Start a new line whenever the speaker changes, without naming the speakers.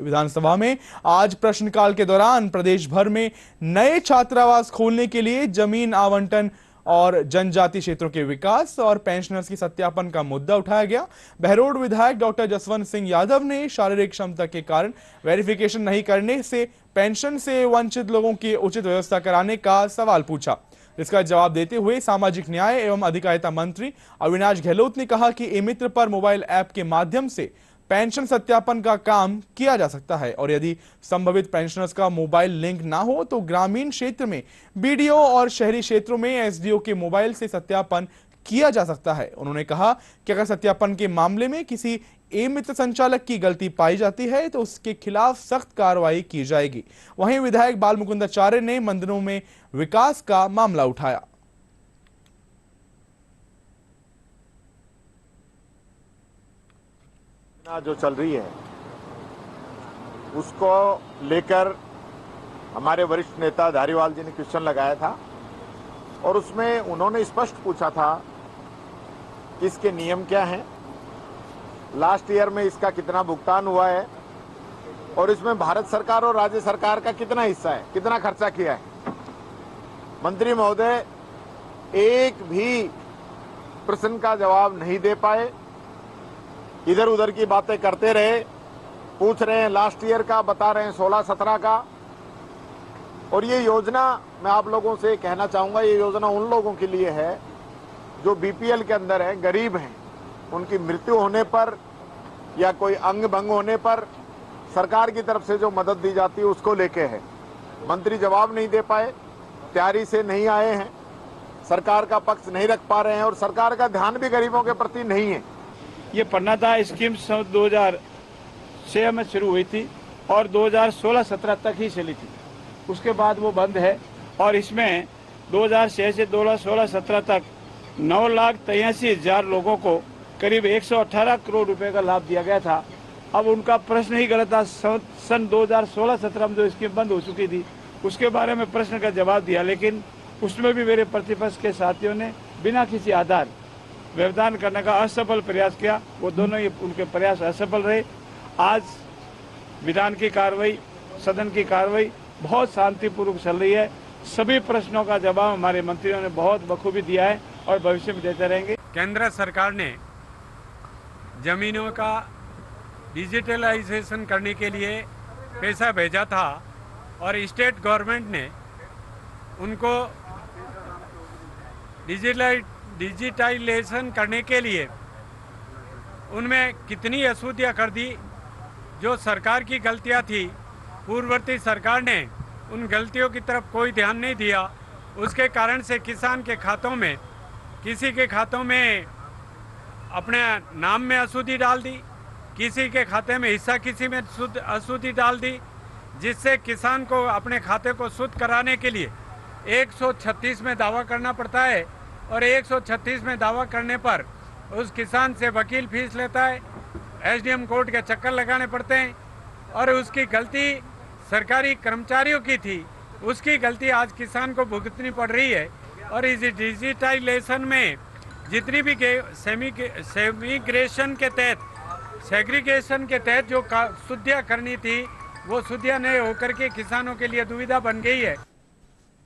विधानसभा में आज प्रश्नकाल के दौरान प्रदेश भर में नए छात्रावास खोलने के लिए जमीन आवंटन और जनजाति क्षेत्रों के विकास और पेंशनर्स की सत्यापन का मुद्दा उठाया गया। बहरोड विधायक डॉक्टर जसवंत सिंह यादव ने शारीरिक क्षमता के कारण वेरिफिकेशन नहीं करने से पेंशन से वंचित लोगों की उचित व्यवस्था कराने का सवाल पूछा। इसका जवाब देते हुए सामाजिक न्याय एवं अधिकारिता मंत्री अविनाश गहलोत ने कहा कि ई-मित्र पर मोबाइल ऐप के माध्यम से पेंशन सत्यापन का काम किया जा सकता है और यदि संभवित पेंशनर्स का मोबाइल लिंक ना हो तो ग्रामीण क्षेत्र में बीडीओ और शहरी क्षेत्रों में एसडीओ के मोबाइल से सत्यापन किया जा सकता है। उन्होंने कहा कि अगर सत्यापन के मामले में किसी ई-मित्र संचालक की गलती पाई जाती है तो उसके खिलाफ सख्त कार्रवाई की जाएगी। वहीं विधायक बाल मुकुंदाचार्य ने मंदिरों में विकास का मामला उठाया।
जो चल रही है उसको लेकर हमारे वरिष्ठ नेता धारीवाल जी ने क्वेश्चन लगाया था और उसमें उन्होंने स्पष्ट पूछा था कि इसके नियम क्या हैं, लास्ट ईयर में इसका कितना भुगतान हुआ है और इसमें भारत सरकार और राज्य सरकार का कितना हिस्सा है, कितना खर्चा किया है। मंत्री महोदय एक भी प्रश्न का जवाब नहीं दे पाए, इधर उधर की बातें करते रहे। पूछ रहे हैं लास्ट ईयर का, बता रहे हैं 16-17 का। और ये योजना मैं आप लोगों से कहना चाहूंगा, ये योजना उन लोगों के लिए है जो बीपीएल के अंदर है, गरीब हैं। उनकी मृत्यु होने पर या कोई अंग भंग होने पर सरकार की तरफ से जो मदद दी जाती है उसको लेके है। मंत्री जवाब नहीं दे पाए, तैयारी से नहीं आए हैं, सरकार का पक्ष नहीं रख पा रहे हैं और सरकार का ध्यान भी गरीबों के प्रति नहीं है।
ये पन्नादा स्कीम 2006 में शुरू हुई थी और 2016-17 तक ही चली थी, उसके बाद वो बंद है। और इसमें 2006 से 2016-17 तक 9,83,000 लोगों को करीब 118 करोड़ रुपए का लाभ दिया गया था। अब उनका प्रश्न ही गलत था। सन 2016-17 में जो स्कीम बंद हो चुकी थी उसके बारे में प्रश्न का जवाब दिया, लेकिन उसमें भी मेरे प्रतिपक्ष के साथियों ने बिना किसी आधार व्यवधान करने का असफल प्रयास किया। वो दोनों ही उनके प्रयास असफल रहे। आज विधान की कार्रवाई, सदन की कार्रवाई बहुत शांतिपूर्वक चल रही है। सभी प्रश्नों का जवाब हमारे मंत्रियों ने बहुत बखूबी दिया है और भविष्य में देते रहेंगे।
केंद्र सरकार ने जमीनों का डिजिटलाइजेशन करने के लिए पैसा भेजा था और स्टेट गवर्नमेंट ने उनको डिजिटाइजेशन करने के लिए उनमें कितनी अशुद्धियाँ कर दी। जो सरकार की गलतियाँ थी, पूर्ववर्ती सरकार ने उन गलतियों की तरफ कोई ध्यान नहीं दिया। उसके कारण से किसान के खातों में, किसी के खातों में अपने नाम में अशुद्धि डाल दी, किसी के खाते में हिस्सा किसी में अशुद्धि डाल दी, जिससे किसान को अपने खाते को शुद्ध कराने के लिए 136 में दावा करना पड़ता है और 136 में दावा करने पर उस किसान से वकील फीस लेता है, एसडीएम कोर्ट के चक्कर लगाने पड़ते हैं। और उसकी गलती सरकारी कर्मचारियोसे की थी, उसकी गलती आज किसान को भुगतनी पड़ रही है। और इस डिजिटाइजेशन में जितनी भी सेमीग्रेशन के तहत, सेग्रीगेशन के तहत जो शुद्धियाँ करनी थी वो शुद्धियाँ नहीं होकर के किसानों के लिए दुविधा बन गई है।